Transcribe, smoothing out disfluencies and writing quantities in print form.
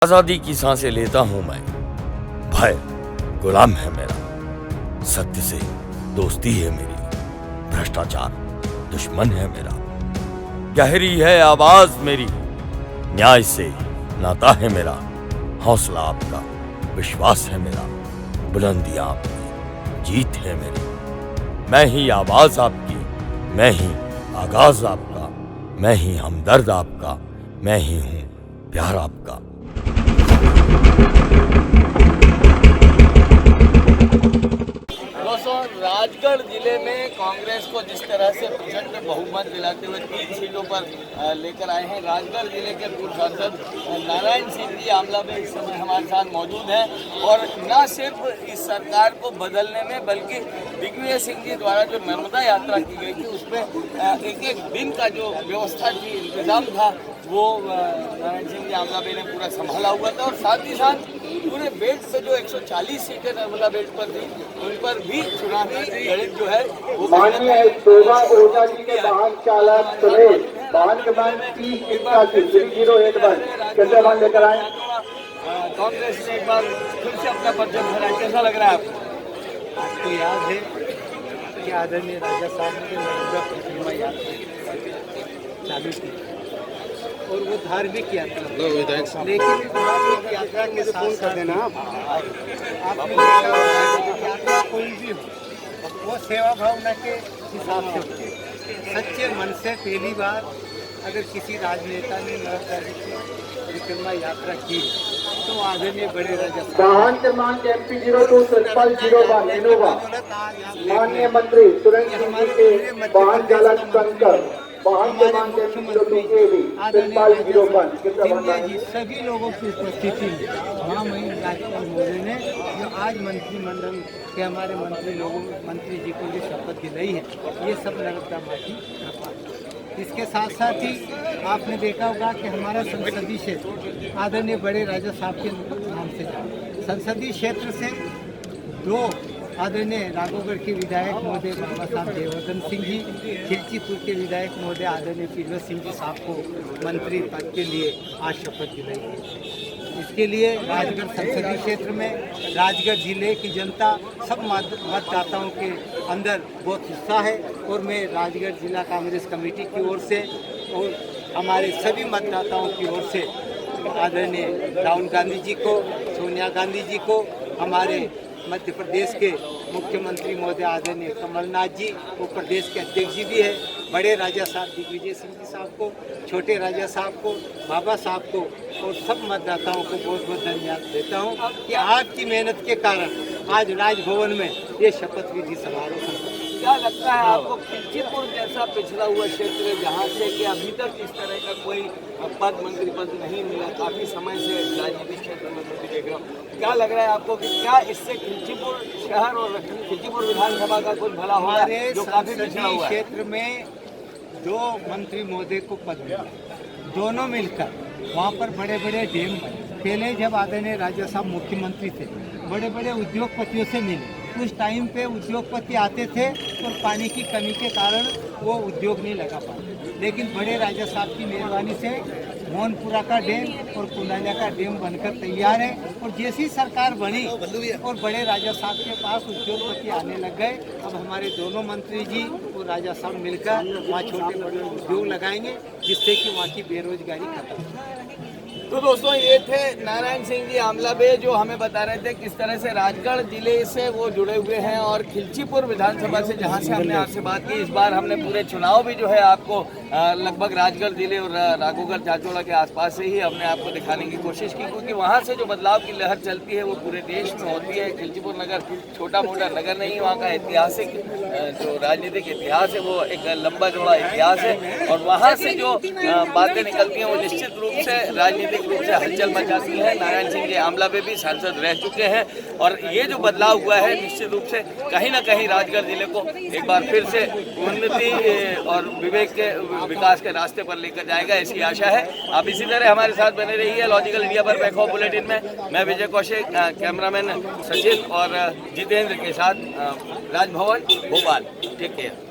आजादी की सांसें लेता हूं मैं, भय गुलाम है मेरा, सत्य से दोस्ती है मेरी, भ्रष्टाचार दुश्मन है मेरा। गहरी है आवाज मेरी, न्याय से नाता है मेरा, हौसला आपका विश्वास है मेरा, बुलंदियां आपकी जीत है मेरी। मैं ही आवाज आपकी, मैं ही आगाज आपका, मैं ही हमदर्द आपका, मैं ही हूं प्यार आपका। दोस्तों, राजगढ़ जिले में कांग्रेस को जिस तरह से प्रचंड बहुमत दिलाते हुए 3 सीटों पर लेकर आए हैं, राजगढ़ जिले के पूर्व सांसद नारायण सिंह जी आमला में इस समय हमारे साथ मौजूद हैं। और न सिर्फ इस सरकार को बदलने में बल्कि दिग्विजय सिंह जी द्वारा जो नर्मदा यात्रा की गई थी उसमें एक दिन का जो व्यवस्था थी, इंतजाम था, वो नारायण सिंह जी आमला ने पूरा संभाला हुआ था। और साथ ही साथ पूरे बेल्ट पे जो 140 सीटें नर्मदा बेल्ट पर थी उन पर भी चुनावी गणित जो है वो माननीय शोभा ओझा जी के वाहन चालक समेत वाहन क्रमांक 3081 कैसे वाहन लेकर आए। कांग्रेस ने एक बार फिर से अपना परचम फहराया, कैसा लग रहा है आपको? आपको याद है कि आदरणीय राजा साहब ने नर्मदा प्रतिमा यात्रा चालू की और वो धार्मिक यात्रा, लेकिन धार्मिक यात्रा के साथ साथ देना आपने यात्रा कोई भी हो वो सेवा भावना के हिसाब से होती है। सच्चे मन से पहली बार अगर किसी राजनेता ने नर्मदा जी की परिक्रमा यात्रा की तो आदरणीय बड़े राजा वाहन क्रमांक MP02 0001 इनोवा माननीय मंत्री सुरेंद्र सिंह जी के वाहन चालक शंकर, वाहन क्रमांक MP02 जी सभी लोगों की उपस्थिति में महामहिम राज्यपाल महोदय ने जो आज मंत्रिमंडल के हमारे मंत्री जी को जो शपथ दिलाई है, ये सब नर्मदा माटी। इसके साथ साथ ही आपने देखा होगा कि हमारा संसदीय क्षेत्र आदरणीय बड़े राजा साहब के नाम से संसदीय क्षेत्र से 2 आदरणीय राघोगढ़ के विधायक महोदय बाबा साहब देवर्धन सिंह जी, खिलचीपुर के विधायक महोदय आदरणीय पीरवत सिंह जी साहब को मंत्री पद के लिए आज शपथ दिलाई गई। इसके लिए राजगढ़ संसदीय क्षेत्र में राजगढ़ जिले की जनता सब मतदाताओं के अंदर बहुत उत्साह है और मैं राजगढ़ जिला कांग्रेस कमेटी की ओर से और हमारे सभी मतदाताओं की ओर से आदरणीय राहुल गांधी जी को, सोनिया गांधी जी को, हमारे मध्य प्रदेश के मुख्यमंत्री महोदय आदरणीय कमलनाथ जी, वो प्रदेश के अध्यक्ष जी भी है, बड़े राजा साहब दिग्विजय सिंह जी साहब को, छोटे राजा साहब को, बाबा साहब को और सब मतदाताओं को बहुत बहुत धन्यवाद देता हूँ कि आपकी मेहनत के कारण आज राजभवन में ये शपथ विधि समारोह संपन्न। क्या लगता है आपको, खिलचीपुर जैसा पिछड़ा हुआ क्षेत्र जहाँ से कि अभी तक इस तरह का कोई पद, मंत्री पद नहीं मिला, काफ़ी समय से राजनीतिक क्षेत्र में देख रहा हूँ, क्या लग रहा है आपको कि क्या इससे खिलचीपुर शहर और खिलचीपुर विधानसभा का कुछ भला हुआ है जो काफ़ी पिछड़ा हुआ है? क्षेत्र में 2 मंत्री महोदय को पद मिला, दोनों मिलकर वहाँ पर बड़े बड़े डैम बने। पहले जब आदरणीय राजा साहब मुख्यमंत्री थे, बड़े बड़े उद्योगपतियों से मिले, उस टाइम पे उद्योगपति आते थे और पानी की कमी के कारण वो उद्योग नहीं लगा पाते, लेकिन बड़े राजा साहब की मेहरबानी से मोहनपुरा का डैम और कुंडालिया का डैम बनकर तैयार है। और जैसी सरकार बनी और बड़े राजा साहब के पास उद्योगपति आने लग गए, अब हमारे दोनों मंत्री जी और राजा साहब मिलकर वहाँ छोटे बड़े उद्योग लगाएंगे जिससे कि वहाँ की बेरोजगारी खत्म हो। तो दोस्तों, ये थे नारायण सिंह जी आमला जो हमें बता रहे थे किस तरह से राजगढ़ जिले से वो जुड़े हुए हैं और खिलचीपुर विधानसभा से जहां से हमने आपसे बात की। इस बार हमने पूरे चुनाव भी जो है आपको लगभग राजगढ़ जिले और राघोगढ़ चाचौड़ा के आसपास से ही अपने आपको दिखाने की कोशिश की, क्योंकि वहाँ से जो बदलाव की लहर चलती है वो पूरे देश में होती है। खिलचीपुर नगर छोटा मोटा नगर नहीं, वहाँ का ऐतिहासिक जो राजनीतिक इतिहास है वो एक लंबा चौड़ा इतिहास है और वहाँ से जो बातें निकलती हैं वो निश्चित रूप से राजनीतिक रूप से हलचल मचाती है। नारायण सिंह जी आमला भी सांसद रह चुके हैं और ये जो बदलाव हुआ है निश्चित रूप से कहीं ना कहीं राजगढ़ जिले को एक बार फिर से उन्नति और विवेक के विकास के रास्ते पर लेकर जाएगा, ऐसी आशा है। आप इसी तरह हमारे साथ बने रहिए लॉजिकल इंडिया पर। बैक ऑफ बुलेटिन में मैं विजय कौशिक, कैमरामैन सचिन और जितेंद्र के साथ राजभवन भोपाल। Take care.